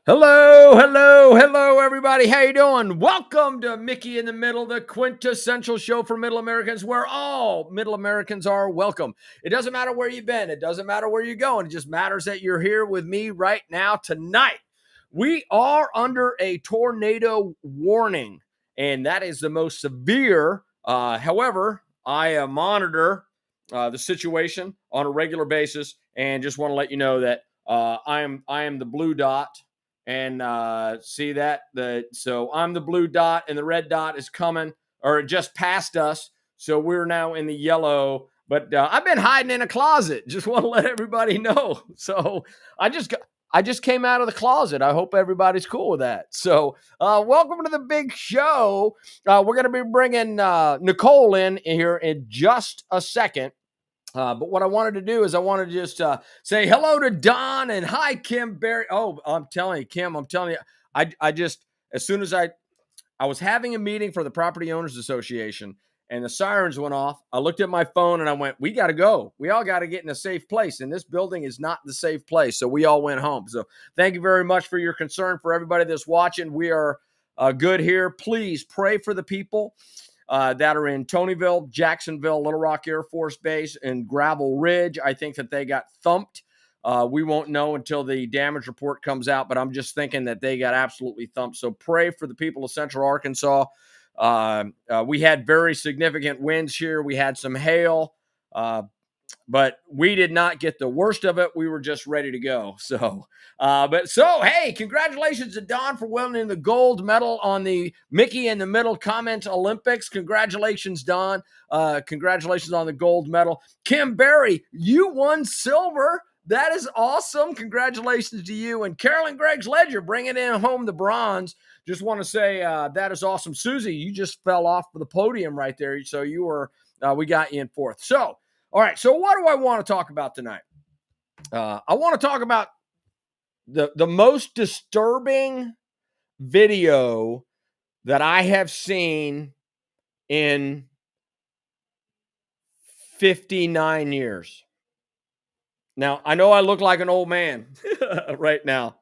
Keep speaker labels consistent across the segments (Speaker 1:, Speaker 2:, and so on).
Speaker 1: Hello, everybody. How you doing? Welcome to Mickey in the Middle, the quintessential show for Middle Americans, where all Middle Americans are welcome. It doesn't matter where you've been. It doesn't matter where you're going. It just matters that you're here with me right now tonight. We are under a tornado warning, and that is the most severe. However, I monitor the situation on a regular basis, and just want to let you know that I am the blue dot and see that so I'm the blue dot and the red dot is coming or just passed us, so we're now in the yellow. But I've been hiding in a closet. Just want to let everybody know. So I just came out of the closet. I hope everybody's cool with that. So welcome to the big show. We're going to be bringing Nicole in here in just a second. But what I wanted to do is I wanted to just say hello to Don and hi, Kim Barry. Oh, I'm telling you, Kim, I just, as soon as I was having a meeting for the Property Owners Association and the sirens went off, I looked at my phone and I went, we got to go. We all got to get in a safe place. And this building is not the safe place. So we all went home. So thank you very much for your concern. For everybody that's watching, we are good here. Please pray for the people that are in Tonyville, Jacksonville, Little Rock Air Force Base, and Gravel Ridge. I think that they got thumped. We won't know until the damage report comes out, but I'm just thinking that they got absolutely thumped. So pray for the people of Central Arkansas. We had very significant winds here. We had some hail, but we did not get the worst of it. We were just ready to go. So, hey, congratulations to Don for winning the gold medal on the Mickey in the Middle Comments Olympics. Congratulations, Don. Congratulations on the gold medal. Kim Barry, you won silver. That is awesome. Congratulations to you. And Carolyn Greg's Ledger bringing in home the bronze. Just want to say that is awesome. Susie, you just fell off the podium right there. So you were, we got you in fourth. So, all right. So what do I want to talk about tonight? I want to talk about the most disturbing video that I have seen in 59 years. Now, I know I look like an old man right now.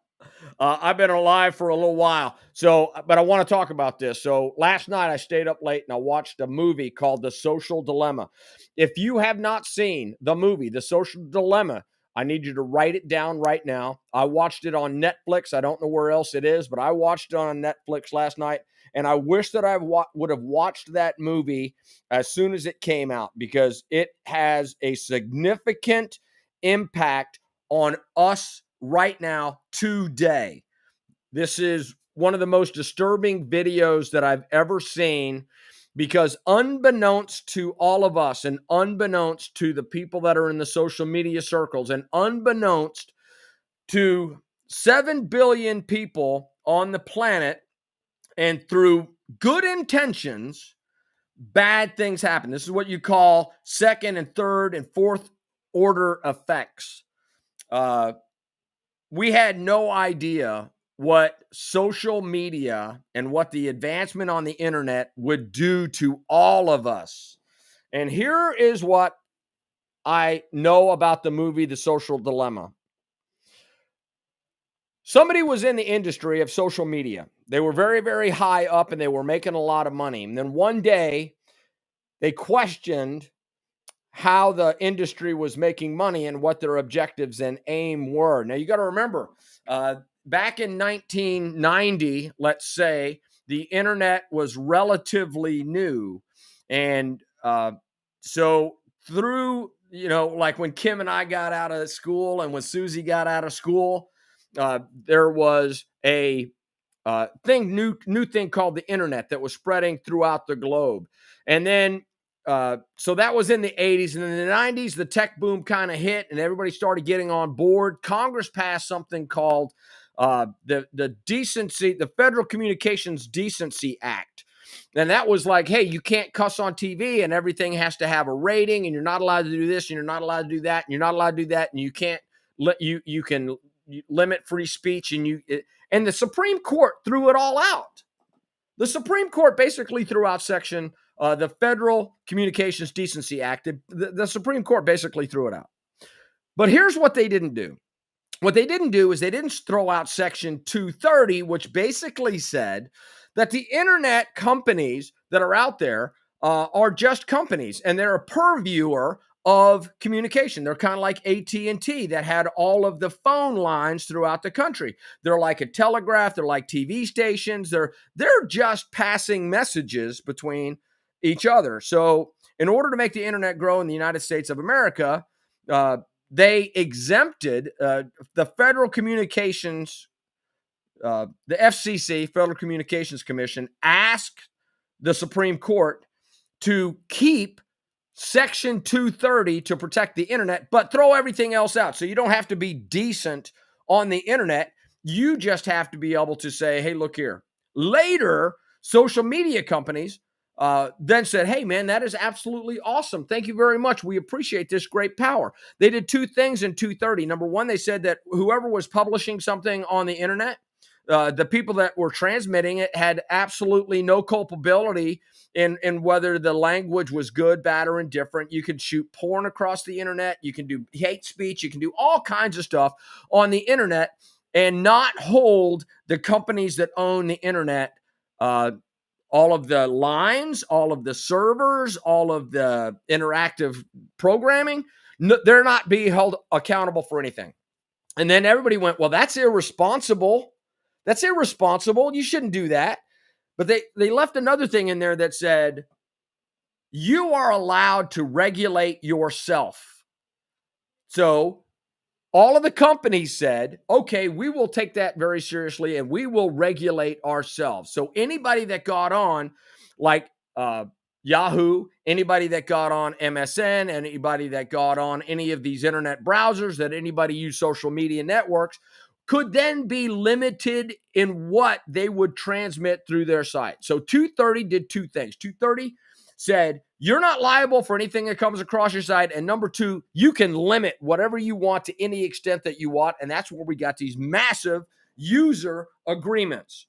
Speaker 1: I've been alive for a little while. So, but I want to talk about this. So last night I stayed up late and I watched a movie called The Social Dilemma. If you have not seen the movie, The Social Dilemma, I need you to write it down right now. I watched it on Netflix. I don't know where else it is, but I watched it on Netflix last night. And I wish that I would have watched that movie as soon as it came out, because it has a significant impact on us right now, today. This is one of the most disturbing videos that I've ever seen, because unbeknownst to all of us and unbeknownst to the people that are in the social media circles and unbeknownst to 7 billion people on the planet, and through good intentions, bad things happen. This is what you call second and third and fourth order effects. We had no idea what social media and what the advancement on the internet would do to all of us. And here is what I know about the movie The Social Dilemma. Somebody was in the industry of social media. They were very, very high up and they were making a lot of money. And then one day they questioned how the industry was making money and what their objectives and aim were. Now, you got to remember, back in 1990, let's say, the internet was relatively new. And so through, like when Kim and I got out of school and when Susie got out of school, there was a new thing called the internet that was spreading throughout the globe. And then so that was in the 80s. And in the 90s, the tech boom kind of hit and everybody started getting on board. Congress passed something called the Federal Communications Decency Act. And that was like, hey, you can't cuss on TV and everything has to have a rating, and you're not allowed to do this, and you're not allowed to do that, and you're not allowed to do that, and you can't you can limit free speech, and the Supreme Court threw it all out. The Supreme Court basically threw out the Federal Communications Decency Act. The Supreme Court basically threw it out. But here's what they didn't do. What they didn't do is they didn't throw out Section 230, which basically said that the internet companies that are out there are just companies, and they're a purveyor of communication. They're kind of like AT&T that had all of the phone lines throughout the country. They're like a telegraph. They're like TV stations. They're just passing messages between each other. So in order to make the internet grow in the United States of America, they exempted the Federal Communications, the FCC, Federal Communications Commission, asked the Supreme Court to keep Section 230 to protect the internet, but throw everything else out. So you don't have to be decent on the internet. You just have to be able to say, hey, look here. Later, social media companies then said, hey, man, that is absolutely awesome. Thank you very much. We appreciate this great power. They did two things in 230. Number one, they said that whoever was publishing something on the internet, the people that were transmitting it had absolutely no culpability in whether the language was good, bad, or indifferent. You can shoot porn across the internet. You can do hate speech. You can do all kinds of stuff on the internet and not hold the companies that own the internet, all of the lines, all of the servers, all of the interactive programming. No, they're not being held accountable for anything. And then everybody went, well, that's irresponsible. That's irresponsible. You shouldn't do that. But they left another thing in there that said, you are allowed to regulate yourself. So all of the companies said, okay, we will take that very seriously and we will regulate ourselves. So anybody that got on, like Yahoo, anybody that got on MSN, anybody that got on any of these internet browsers, that anybody use social media networks, could then be limited in what they would transmit through their site. So 230 did two things. 230 said, you're not liable for anything that comes across your site. And number two, you can limit whatever you want to any extent that you want. And that's where we got these massive user agreements,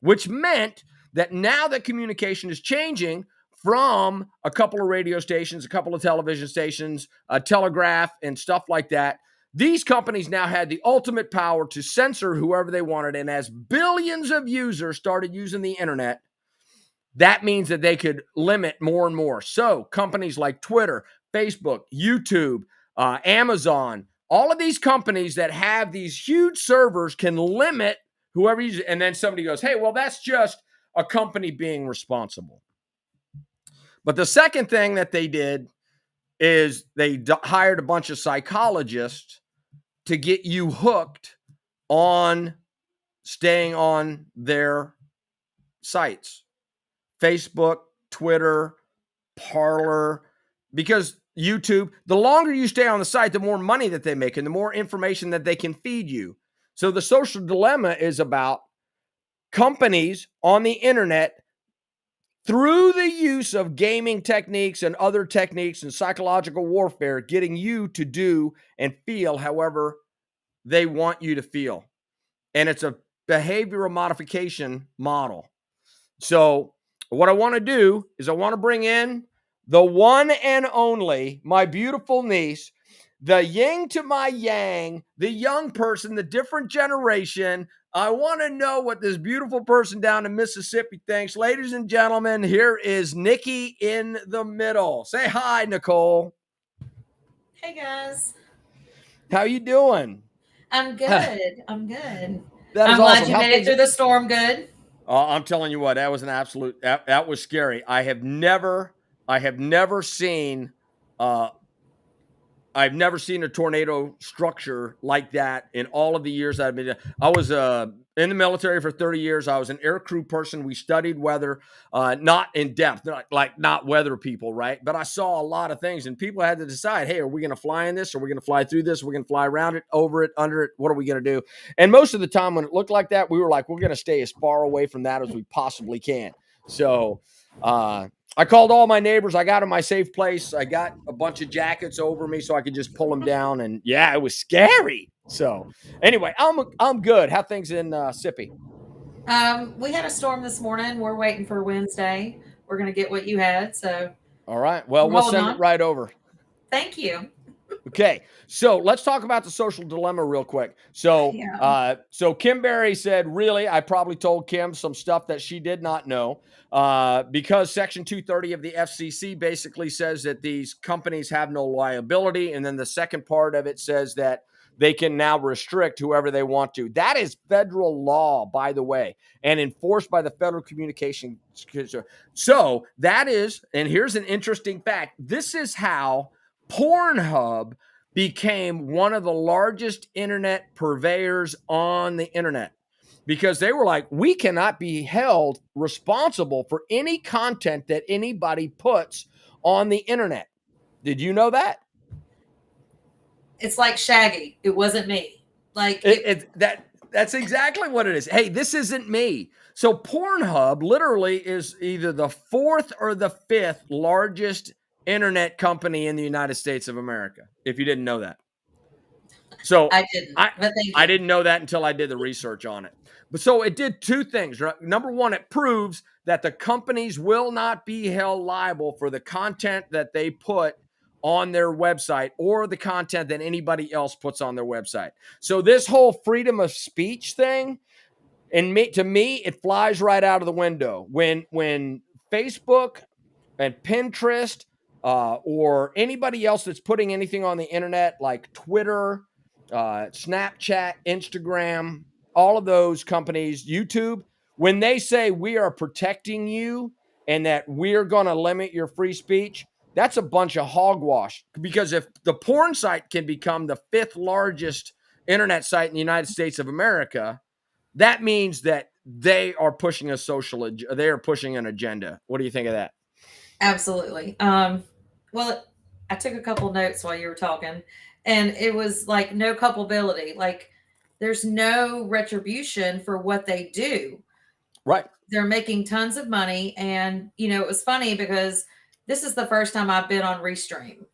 Speaker 1: which meant that now that communication is changing from a couple of radio stations, a couple of television stations, a telegraph, and stuff like that, these companies now had the ultimate power to censor whoever they wanted. And as billions of users started using the internet, that means that they could limit more and more. So companies like Twitter, Facebook, YouTube, Amazon, all of these companies that have these huge servers can limit whoever uses it. And then somebody goes, hey, well, that's just a company being responsible. But the second thing that they did is they hired a bunch of psychologists to get you hooked on staying on their sites. Facebook, Twitter, Parler, because YouTube, the longer you stay on the site, the more money that they make and the more information that they can feed you. So the social dilemma is about companies on the internet, through the use of gaming techniques and other techniques and psychological warfare, getting you to do and feel however they want you to feel. And it's a behavioral modification model. So what I want to do is I want to bring in the one and only, my beautiful niece, the yin to my yang, the young person, the different generation. I want to know what this beautiful person down in Mississippi thinks. Ladies and gentlemen, here is Nickey in the middle. Say hi, Nicole.
Speaker 2: Hey, guys.
Speaker 1: How you doing?
Speaker 2: I'm good. I'm good.
Speaker 1: That is
Speaker 2: I'm glad
Speaker 1: awesome.
Speaker 2: you made it through the storm good.
Speaker 1: I'm telling you what, that was an absolute, that was scary. I have never seen, I've never seen a tornado structure like that in all of the years I've been. I was in the military for 30 years. I was an aircrew person. We studied weather, not in depth, not weather people, right? But I saw a lot of things, and people had to decide, hey, are we going to fly in this? Are we going to fly through this? Are we going to fly around it, over it, under it? What are we going to do? And most of the time when it looked like that, we were like, we're going to stay as far away from that as we possibly can. So, I called all my neighbors. I got in my safe place. I got a bunch of jackets over me so I could just pull them down. And yeah, it was scary. So anyway, I'm good. How things in Sippy?
Speaker 2: We had a storm this morning. We're waiting for Wednesday. We're going to get what you had. So
Speaker 1: all right. Well, we'll send it right over.
Speaker 2: Thank you.
Speaker 1: Okay, so let's talk about the social dilemma real quick. So,
Speaker 2: Yeah.
Speaker 1: so Kim Berry said, "Really, I probably told Kim some stuff that she did not know, because Section 230 of the FCC basically says that these companies have no liability, and then the second part of it says that they can now restrict whoever they want to. That is federal law, by the way, and enforced by the Federal Communications. So that is, and here's an interesting fact: this is how Pornhub became one of the largest internet purveyors on the internet, because they were like, we cannot be held responsible for any content that anybody puts on the internet. Did you know that?
Speaker 2: It's like Shaggy. It wasn't me. Like
Speaker 1: That's exactly what it is. Hey, this isn't me. So Pornhub literally is either the fourth or the fifth largest internet company in the United States of America, if you didn't know that. So
Speaker 2: I didn't,
Speaker 1: I
Speaker 2: but thank
Speaker 1: I
Speaker 2: you.
Speaker 1: didn't know that until I did the research on it. But so it did two things. Right? Number one, it proves that the companies will not be held liable for the content that they put on their website or the content that anybody else puts on their website. So this whole freedom of speech thing, to me, it flies right out of the window when Facebook and Pinterest, or anybody else that's putting anything on the internet like Twitter, Snapchat, Instagram, all of those companies, YouTube, when they say we are protecting you and that we're going to limit your free speech, that's a bunch of hogwash. Because if the porn site can become the fifth largest internet site in the United States of America, that means that they are pushing they are pushing an agenda. What do you think of that?
Speaker 2: Absolutely. Well, I took a couple notes while you were talking, and it was like no culpability. Like there's no retribution for what they do.
Speaker 1: Right.
Speaker 2: They're making tons of money, and it was funny because this is the first time I've been on Restream.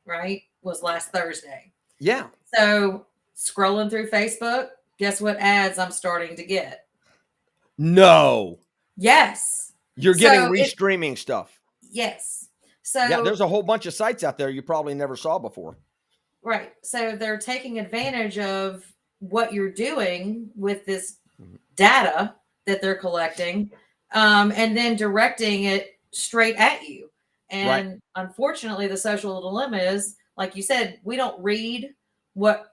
Speaker 2: Right? Was last Thursday.
Speaker 1: Yeah.
Speaker 2: So scrolling through Facebook, guess what ads I'm starting to get?
Speaker 1: No.
Speaker 2: Yes.
Speaker 1: You're getting
Speaker 2: So
Speaker 1: restreaming stuff.
Speaker 2: yes.
Speaker 1: Yeah,
Speaker 2: So
Speaker 1: there's a whole bunch of sites out there you probably never saw before.
Speaker 2: right. So they're taking advantage of what you're doing with this data that they're collecting, and then directing it straight at you.
Speaker 1: Right.
Speaker 2: And unfortunately, the social dilemma is, like you said, we don't read what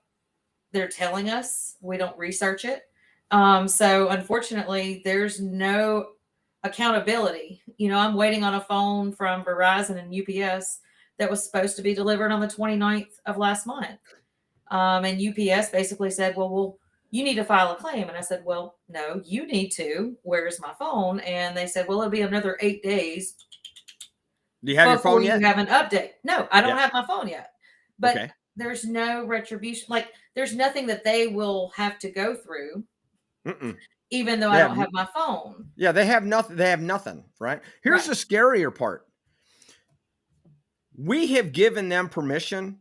Speaker 2: they're telling us, we don't research it. So unfortunately, there's no accountability. I'm waiting on a phone from Verizon and UPS that was supposed to be delivered on the 29th of last month. And UPS basically said, well, you need to file a claim. And I said, well, no, you need to. Where's my phone? And they said, well, it'll be another 8 days
Speaker 1: Do you have your
Speaker 2: before
Speaker 1: phone
Speaker 2: you
Speaker 1: yet?
Speaker 2: have an update. No, I don't
Speaker 1: Yeah.
Speaker 2: have my phone yet. But
Speaker 1: Okay.
Speaker 2: there's no retribution. Like there's nothing that they will have to go through,
Speaker 1: Mm-mm.
Speaker 2: even though
Speaker 1: They
Speaker 2: I don't
Speaker 1: have,
Speaker 2: have my phone.
Speaker 1: yeah, they have nothing. They have nothing. Right. Here's
Speaker 2: Right.
Speaker 1: the scarier part. We have given them permission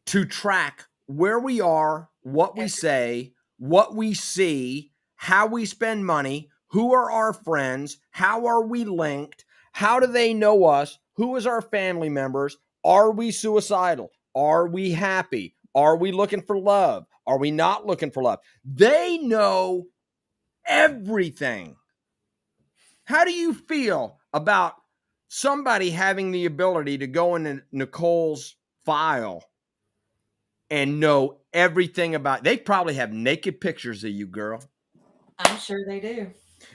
Speaker 1: to track where we are, what we say, what we see, how we spend money, who are our friends, how are we linked, how do they know us, who is our family members, are we suicidal, are we happy, are we looking for love, are we not looking for love? They know everything. How do you feel about somebody having the ability to go into Nicole's file and know everything about? They probably have naked pictures of you, girl.
Speaker 2: I'm sure they do.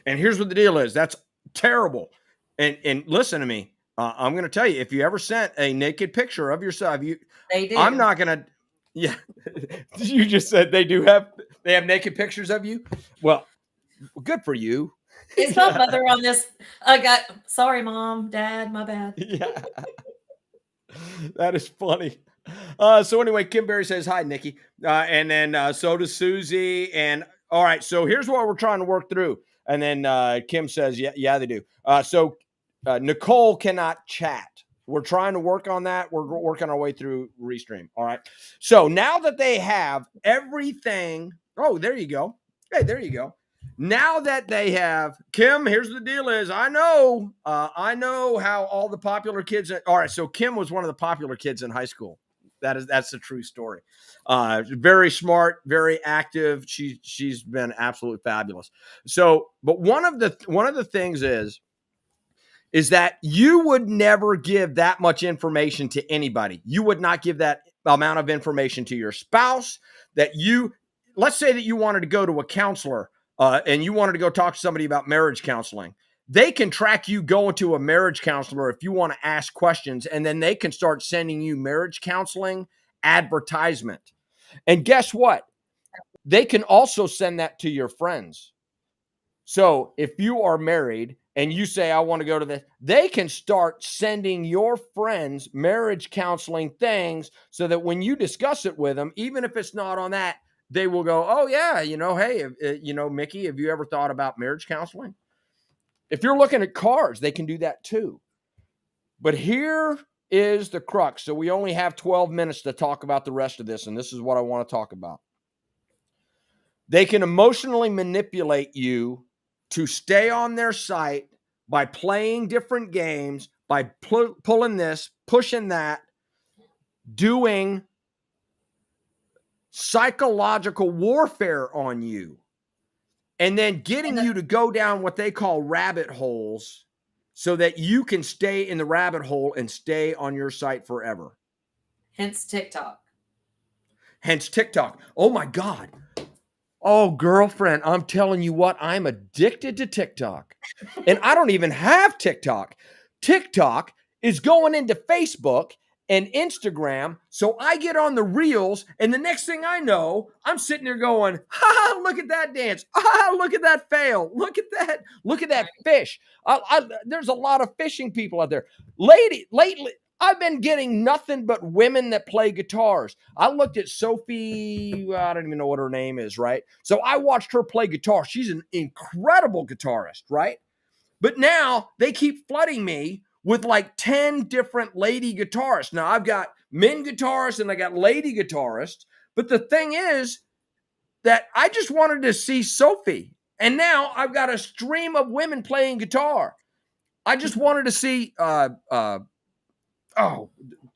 Speaker 1: And here's what the deal is. That's terrible. And listen to me. I'm going to tell you, if you ever sent a naked picture of yourself,
Speaker 2: They do.
Speaker 1: I'm not going to. Yeah, you just said they have naked pictures of you. Well, good for you.
Speaker 2: Is my mother on this? I got sorry, mom, dad, my bad.
Speaker 1: Yeah, that is funny. So anyway, Kim Berry says hi, Nickey, and then so does Susie. And all right, so here's what we're trying to work through. And then Kim says, yeah, they do. So Nicole cannot chat. We're trying to work on that. We're working our way through Restream. All right. So now that they have everything, oh, there you go. Hey, there you go. Now that they have Kim, here's the deal: is I know how all the popular kids. All right, so Kim was one of the popular kids in high school. That's a true story. Very smart, very active. She's been absolutely fabulous. So, but one of the things is that you would never give that much information to anybody. You would not give that amount of information to your spouse. Let's say that you wanted to go to a counselor and you wanted to go talk to somebody about marriage counseling. They can track you going to a marriage counselor if you want to ask questions, and then they can start sending you marriage counseling advertisement. And guess what? They can also send that to your friends. So if you are married and you say, I want to go to this, they can start sending your friends marriage counseling things so that when you discuss it with them, even if it's not on that, they will go, oh, yeah, hey, Mickey, have you ever thought about marriage counseling? If you're looking at cars, they can do that too. But here is the crux. So we only have 12 minutes to talk about the rest of this, and this is what I want to talk about. They can emotionally manipulate you to stay on their site by playing different games, by pulling this, pushing that, doing psychological warfare on you, and then getting you to go down what they call rabbit holes so that you can stay in the rabbit hole and stay on your site forever.
Speaker 2: Hence TikTok.
Speaker 1: Oh my God. Oh, girlfriend, I'm telling you what, I'm addicted to TikTok. And I don't even have TikTok. TikTok is going into Facebook and Instagram. So I get on the reels, and the next thing I know, I'm sitting there going, ha, look at that dance. Ah, look at that fail. Look at that. Look at that fish. There's a lot of fishing people out there. Lately, I've been getting nothing but women that play guitars. I looked at Sophie, I don't even know what her name is, right? So I watched her play guitar. She's an incredible guitarist, right? But now they keep flooding me with like 10 different lady guitarists. Now I've got men guitarists and I got lady guitarists. But the thing is that I just wanted to see Sophie. And now I've got a stream of women playing guitar. I just wanted to see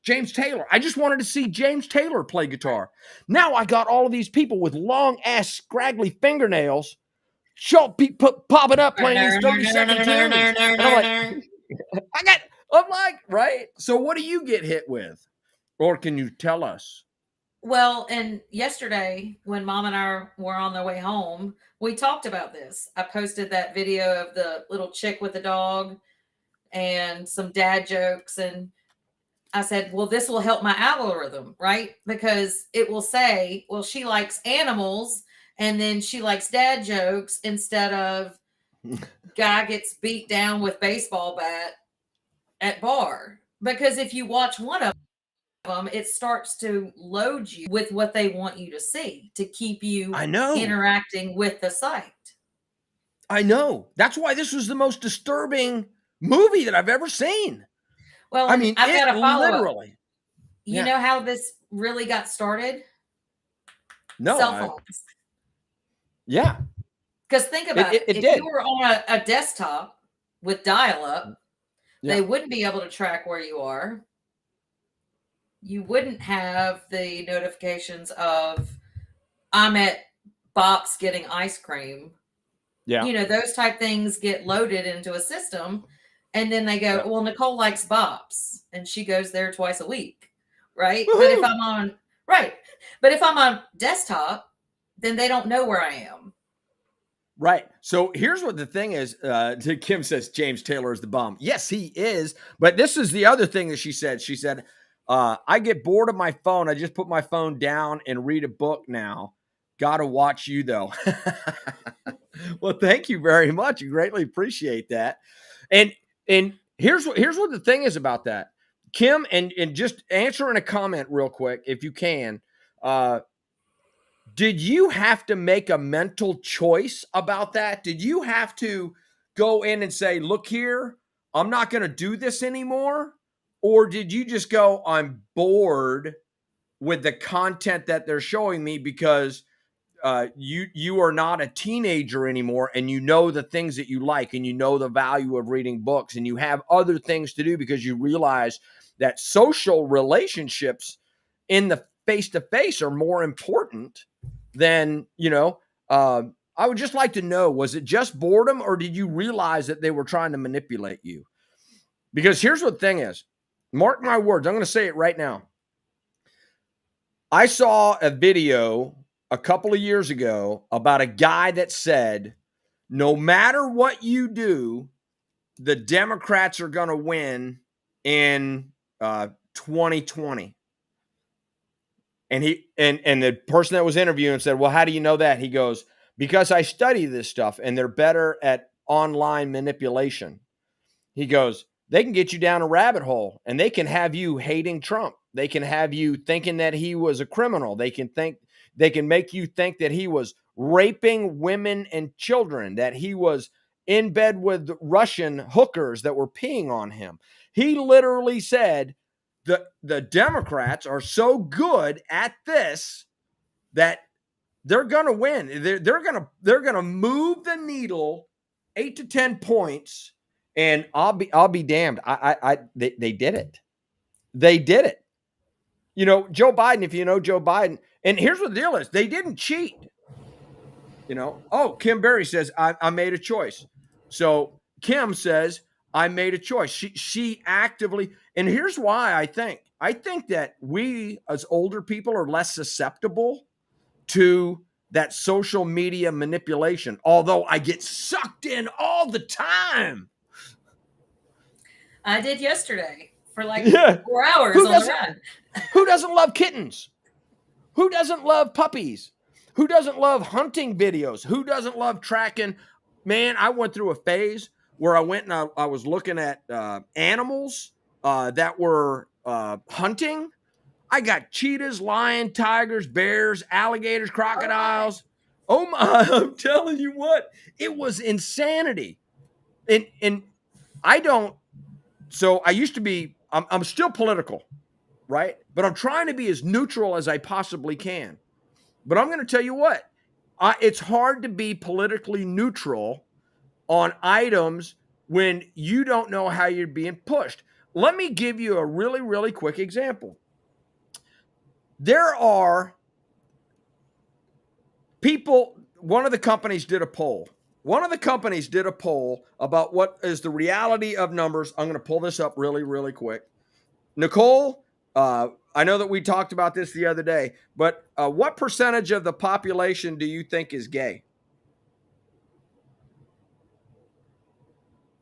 Speaker 1: James Taylor. I just wanted to see James Taylor play guitar. Now I got all of these people with long ass scraggly fingernails popping up playing these 30-second tunes. And I'm like, right? So what do you get hit with? Or can you tell us?
Speaker 2: Well, and yesterday when Mom and I were on the way home, we talked about this. I posted that video of the little chick with the dog and some dad jokes, and I said, well, this will help my algorithm, right? Because it will say, well, she likes animals and then she likes dad jokes instead of guy gets beat down with baseball bat at bar. Because if you watch one of them, it starts to load you with what they want you to see to keep you interacting with the site.
Speaker 1: I know. That's why this was the most disturbing movie that I've ever seen.
Speaker 2: Well,
Speaker 1: I mean,
Speaker 2: I've got a follow-up.
Speaker 1: Literally.
Speaker 2: You know how this really got started?
Speaker 1: No.
Speaker 2: Cell phones.
Speaker 1: Yeah.
Speaker 2: Because think about it. If you were on a desktop with dial-up, they wouldn't be able to track where you are. You wouldn't have the notifications of, I'm at Bop's getting ice cream.
Speaker 1: Yeah.
Speaker 2: You know, those type things get loaded into a system. And then they go, well, Nicole likes Bop's and she goes there twice a week. Right. Woo-hoo! But if I'm on desktop, then they don't know where I am.
Speaker 1: Right. So here's what the thing is. Kim says James Taylor is the bomb. Yes, he is. But this is the other thing that she said. She said, I get bored of my phone. I just put my phone down and read a book now. Gotta watch you though. Well, thank you very much. You greatly appreciate that. And here's what the thing is about that. Kim, and just answering a comment real quick, if you can. Did you have to make a mental choice about that? Did you have to go in and say, look here, I'm not going to do this anymore? Or did you just go, I'm bored with the content that they're showing me because you are not a teenager anymore, and you know the things that you like, and you know the value of reading books, and you have other things to do because you realize that social relationships in the face-to-face are more important than, I would just like to know, was it just boredom or did you realize that they were trying to manipulate you? Because here's what the thing is. Mark my words, I'm going to say it right now. I saw a video a couple of years ago about a guy that said, no matter what you do, the Democrats are going to win in 2020. And the person that was interviewing said, well, how do you know that? He goes, because I study this stuff and they're better at online manipulation. He goes, they can get you down a rabbit hole and they can have you hating Trump. They can have you thinking that he was a criminal. They can make you think that he was raping women and children, that he was in bed with Russian hookers that were peeing on him. He literally said the Democrats are so good at this that they're going to win. They're going to move the needle 8 to 10 points, and I'll be damned. They did it. They did it. Joe Biden, if you know Joe Biden, and here's what the deal is, they didn't cheat. Kim Berry says, I made a choice. So Kim says, I made a choice. She actively, and here's why I think that we as older people are less susceptible to that social media manipulation, although I get sucked in all the time.
Speaker 2: I did yesterday for like 4 hours on the run.
Speaker 1: Who doesn't love kittens? Who doesn't love puppies? Who doesn't love hunting videos? Who doesn't love tracking? Man, I went through a phase where I went and I was looking at animals that were hunting. I got cheetahs, lions, tigers, bears, alligators, crocodiles. Oh my, I'm telling you what, it was insanity. And I don't, so I used to be, I'm still political, right? But I'm trying to be as neutral as I possibly can. But I'm going to tell you what, it's hard to be politically neutral on items when you don't know how you're being pushed. Let me give you a really, really quick example. There are people, one of the companies did a poll. One of the companies did a poll about what is the reality of numbers. I'm going to pull this up really, really quick. Nicole, I know that we talked about this the other day, but what percentage of the population do you think is gay?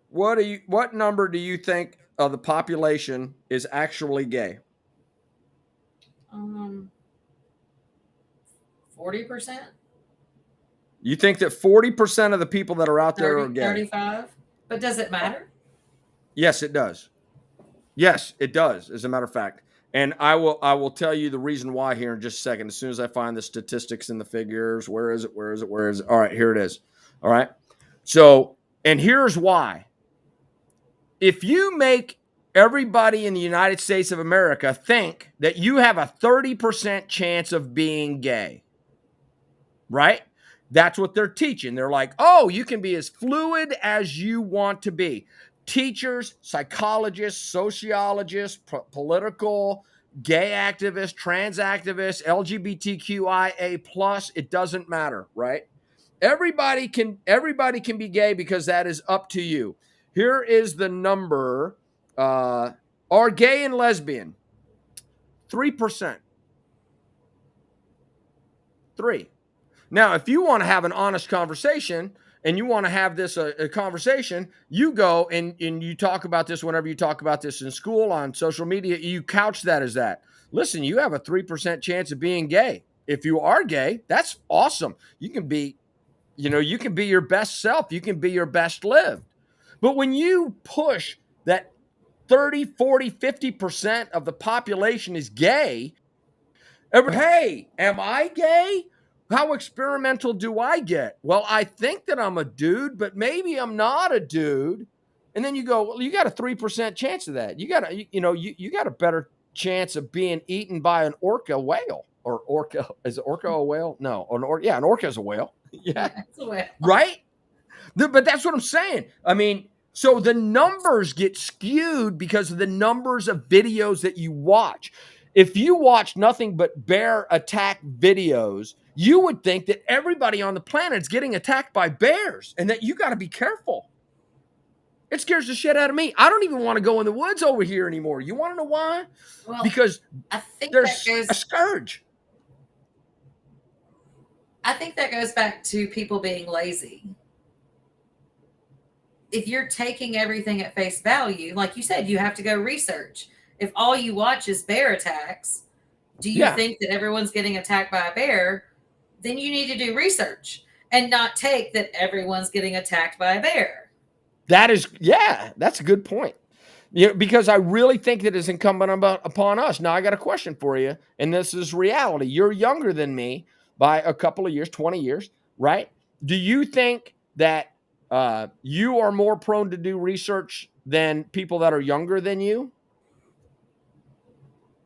Speaker 1: What number do you think of the population is actually gay?
Speaker 2: 40%.
Speaker 1: You think that 40% of the people that are out there are gay?
Speaker 2: 35. But does it matter?
Speaker 1: Yes, it does. Yes, it does, as a matter of fact. And I will tell you the reason why here in just a second. As soon as I find the statistics and the figures, where is it? All right, here it is. All right. So, and here's why. If you make everybody in the United States of America think that you have a 30% chance of being gay, right? That's what they're teaching. They're like, oh, you can be as fluid as you want to be. Teachers, psychologists, sociologists, political, gay activists, trans activists, LGBTQIA plus, it doesn't matter, right? Everybody can be gay because that is up to you. Here is the number. Are gay and lesbian? 3%. 3. Now, if you want to have an honest conversation and you want to have this a conversation, you go and you talk about this whenever you talk about this in school, on social media, you couch that as that. Listen, you have a 3% chance of being gay. If you are gay, that's awesome. You can be your best self. You can be your best lived. But when you push that 30, 40, 50% of the population is gay, hey, am I gay? How experimental do I get? Well, I think that I'm a dude, but maybe I'm not a dude. And then you go, well, you got a 3% chance of that. You got a better chance of being eaten by an orca whale. Or orca, is orca a whale? No, an orca is a whale. Yeah,
Speaker 2: it's a whale.
Speaker 1: Right? But that's what I'm saying. I mean, so the numbers get skewed because of the numbers of videos that you watch. If you watch nothing but bear attack videos, you would think that everybody on the planet is getting attacked by bears and that you got to be careful. It scares the shit out of me. I don't even want to go in the woods over here anymore. You want to know why?
Speaker 2: Well,
Speaker 1: Because
Speaker 2: I think that
Speaker 1: there's a
Speaker 2: goes.
Speaker 1: scourge.
Speaker 2: I think that goes back to people being lazy. If you're taking everything at face value, like you said, you have to go research. If all you watch is bear attacks, do you
Speaker 1: Yeah.
Speaker 2: think that everyone's getting attacked by a bear? Then you need to do research and not take that everyone's getting attacked by a bear.
Speaker 1: That's a good point. Because I really think that it's incumbent upon us. Now, I got a question for you, and this is reality. You're younger than me by a couple of years, 20 years, right? Do you think that you are more prone to do research than people that are younger than you?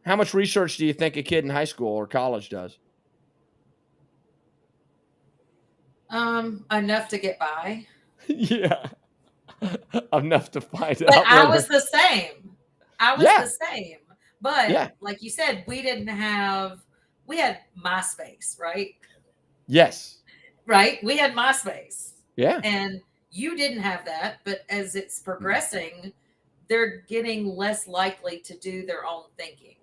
Speaker 1: How much research do you think a kid in high school or college does?
Speaker 2: Enough to get by.
Speaker 1: Yeah. Enough to find
Speaker 2: But
Speaker 1: out
Speaker 2: I
Speaker 1: whether.
Speaker 2: was the same. I was
Speaker 1: Yeah.
Speaker 2: the same. But
Speaker 1: Yeah.
Speaker 2: like you said, we had MySpace, right?
Speaker 1: Yes.
Speaker 2: Right? We had MySpace.
Speaker 1: Yeah.
Speaker 2: And you didn't have that, but as it's progressing, they're getting less likely to do their own thinking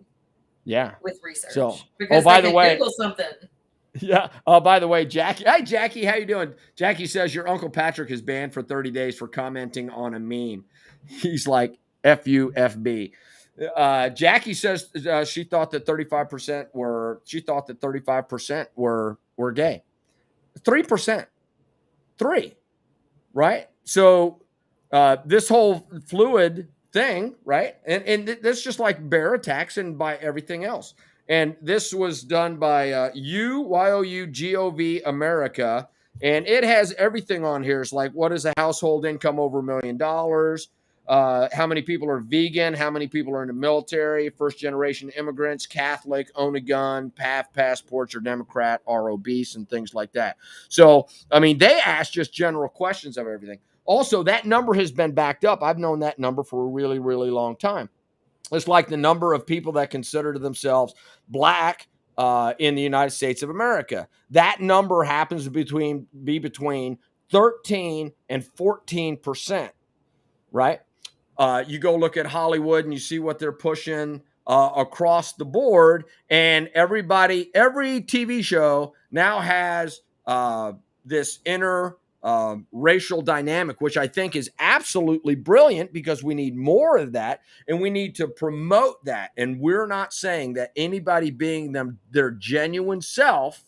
Speaker 1: Yeah.
Speaker 2: with research.
Speaker 1: So,
Speaker 2: because
Speaker 1: by
Speaker 2: they
Speaker 1: the
Speaker 2: can
Speaker 1: way,
Speaker 2: Google something.
Speaker 1: yeah. Oh, by the way, Jackie. Hey, Jackie, how you doing? Jackie says your Uncle Patrick is banned for 30 days for commenting on a meme. He's like, F U, F B. Jackie says she thought that 35% were gay. 3%. 3, right? So this whole fluid thing, right? And that's just like bear attacks and by everything else. And this was done by UYOUGOV America. And it has everything on here. It's like, what is a household income over $1 million? How many people are vegan? How many people are in the military? First generation immigrants, Catholic, own a gun, PAF passports, or Democrat, are obese, and things like that. So, I mean, they ask just general questions of everything. Also, that number has been backed up. I've known that number for a really, really long time. It's like the number of people that consider themselves black in the United States of America. That number happens to be between 13 and 14%, right? You go look at Hollywood and you see what they're pushing across the board, and every TV show now has this inner racial dynamic, which I think is absolutely brilliant because we need more of that and we need to promote that. And we're not saying that anybody being their genuine self,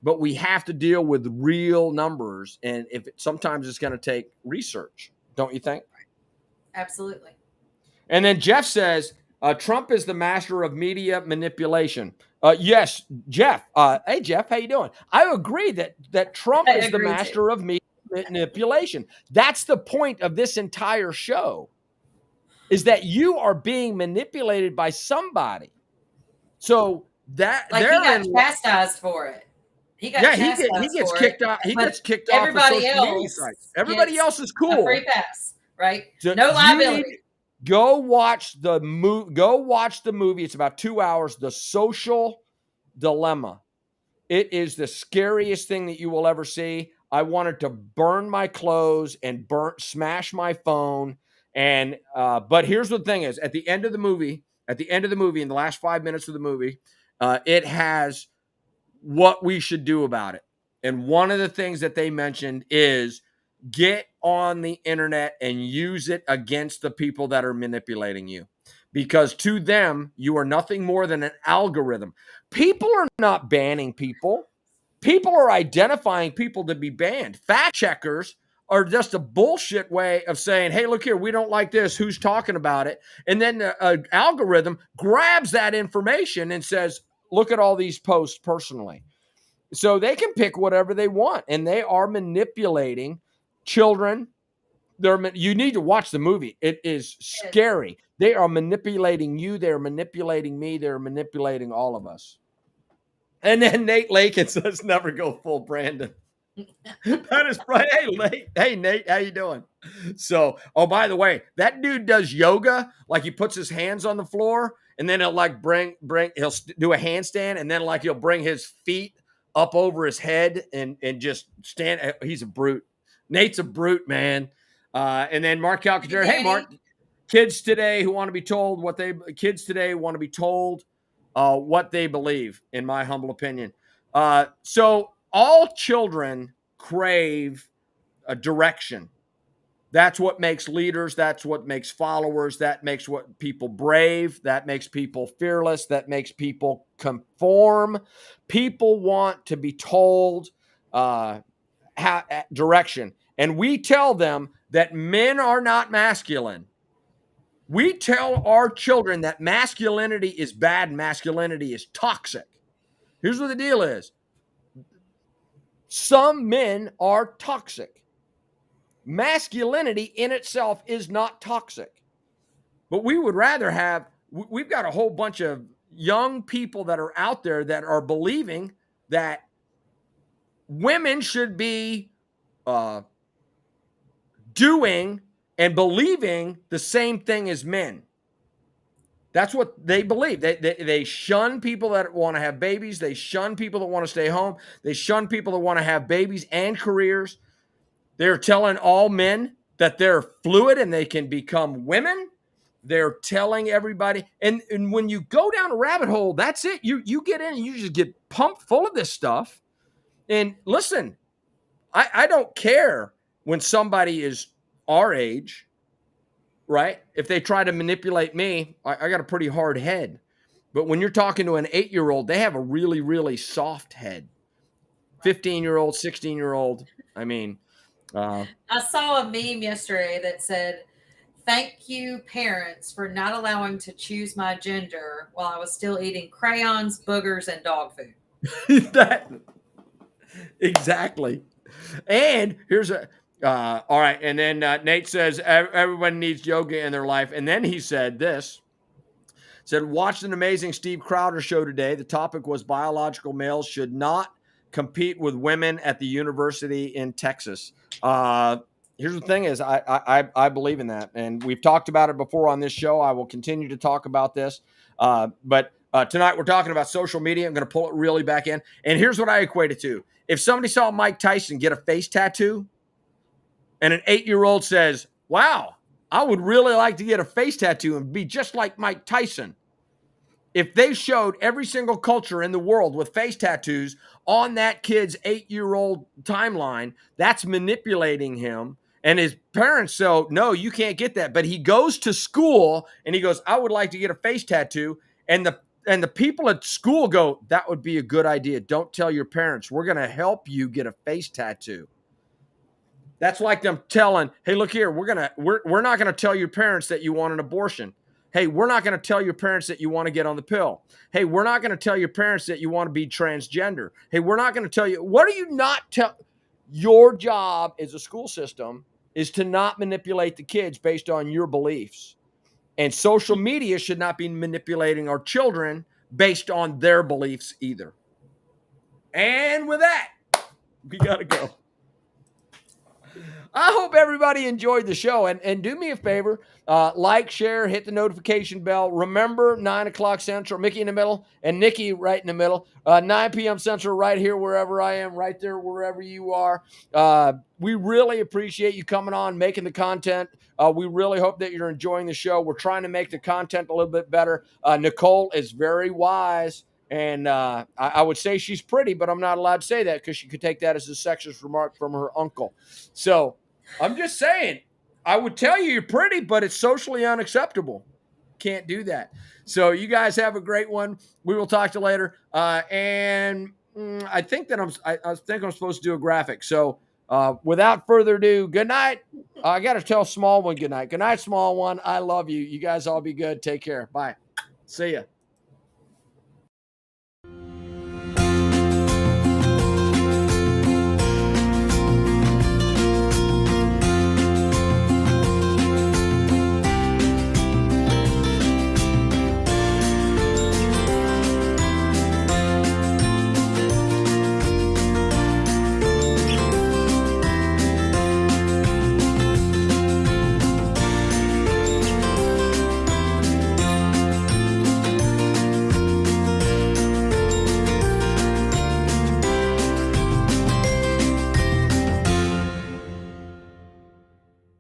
Speaker 1: but we have to deal with real numbers. And sometimes it's going to take research, don't you think?
Speaker 2: Absolutely.
Speaker 1: And then Jeff says, Trump is the master of media manipulation. Yes, Jeff. Hey, Jeff, how you doing? I agree that Trump is the master of media manipulation. That's the point of this entire show, is that you are being manipulated by somebody. So that
Speaker 2: like he got chastised for it. He got chastised
Speaker 1: he gets
Speaker 2: for
Speaker 1: kicked
Speaker 2: it,
Speaker 1: out. He
Speaker 2: but
Speaker 1: gets kicked off of social media sites. Everybody else is cool.
Speaker 2: A free pass, right?
Speaker 1: So
Speaker 2: no liability.
Speaker 1: Go watch the movie. It's about 2 hours. The Social Dilemma. It is the scariest thing that you will ever see. I wanted to burn my clothes and smash my phone. And but here's the thing: is at the end of the movie, in the last 5 minutes of the movie, it has what we should do about it. And one of the things that they mentioned is get on the internet and use it against the people that are manipulating you. Because to them, you are nothing more than an algorithm. People are not banning people. People are identifying people to be banned. Fact checkers are just a bullshit way of saying, hey, look here, we don't like this. Who's talking about it? And then an algorithm grabs that information and says, look at all these posts personally. So they can pick whatever they want, and they are manipulating children. You need to watch the movie. It is scary. They are manipulating you. They're manipulating me. They're manipulating all of us. And then Nate Lakin says, never go full Brandon. That is right. Hey, Nate, how you doing? So, oh, by the way, that dude does yoga. Like he puts his hands on the floor, and then he'll like he'll do a handstand, and then like he'll bring his feet up over his head and just stand. He's a brute. Nate's a brute, man. And then Mark
Speaker 2: Hey,
Speaker 1: Calcaterra. Hey, Mark.
Speaker 2: Danny.
Speaker 1: Kids today who want to be told kids today want to be told what they believe, in my humble opinion. So all children crave a direction. That's what makes leaders. That's what makes followers. That makes what people brave. That makes people fearless. That makes people conform. People want to be told direction. And we tell them that men are not masculine. We tell our children that masculinity is bad, masculinity is toxic. Here's what the deal is. Some men are toxic. Masculinity in itself is not toxic. But we would rather we've got a whole bunch of young people that are out there that are believing that women should be doing and believing the same thing as men. That's what they believe. They shun people that want to have babies. They shun people that want to stay home. They shun people that want to have babies and careers. They're telling all men that they're fluid and they can become women. They're telling everybody. And when you go down a rabbit hole, that's it. You get in and you just get pumped full of this stuff. And listen, I don't care when somebody is our age, right? If they try to manipulate me, I got a pretty hard head. But when you're talking to an 8-year-old, they have a really, really soft head. 15-year-old, 16-year-old. I mean,
Speaker 2: I saw a meme yesterday that said, "Thank you, parents, for not allowing to choose my gender while I was still eating crayons, boogers, and dog food."
Speaker 1: that exactly. And here's all right. And then Nate says everyone needs yoga in their life. And then he said this. Said, watched an amazing Steve Crowder show today. The topic was biological males should not compete with women at the university in Texas. Here's the thing is I believe in that. And we've talked about it before on this show. I will continue to talk about this. But tonight we're talking about social media. I'm going to pull it really back in. And here's what I equate it to. If somebody saw Mike Tyson get a face tattoo and an 8-year-old says, wow, I would really like to get a face tattoo and be just like Mike Tyson. If they showed every single culture in the world with face tattoos on that kid's 8-year-old timeline, that's manipulating him. And his parents say, no, you can't get that. But he goes to school and he goes, I would like to get a face tattoo. And the people at school go, that would be a good idea. Don't tell your parents. We're going to help you get a face tattoo. That's like them telling, hey, look here, we're not going to tell your parents that you want an abortion. Hey, we're not going to tell your parents that you want to get on the pill. Hey, we're not going to tell your parents that you want to be transgender. Hey, we're not going to tell you. What do you not tell? Your job as a school system is to not manipulate the kids based on your beliefs. And social media should not be manipulating our children based on their beliefs either. And with that, we got to go. I hope everybody enjoyed the show. And do me a favor, like, share, hit the notification bell. Remember, 9 o'clock Central, Mickey in the middle, and Nickey right in the middle. 9 p.m. Central right here, wherever I am, right there, wherever you are. We really appreciate you coming on, making the content. We really hope that you're enjoying the show. We're trying to make the content a little bit better. Nicole is very wise. And I would say she's pretty, but I'm not allowed to say that because she could take that as a sexist remark from her uncle. So I'm just saying, I would tell you you're pretty, but it's socially unacceptable. Can't do that. So you guys have a great one. We will talk to you later. And I think that I think I'm supposed to do a graphic. So without further ado, good night. I got to tell small one good night. Good night, small one. I love you. You guys all be good. Take care. Bye. See ya.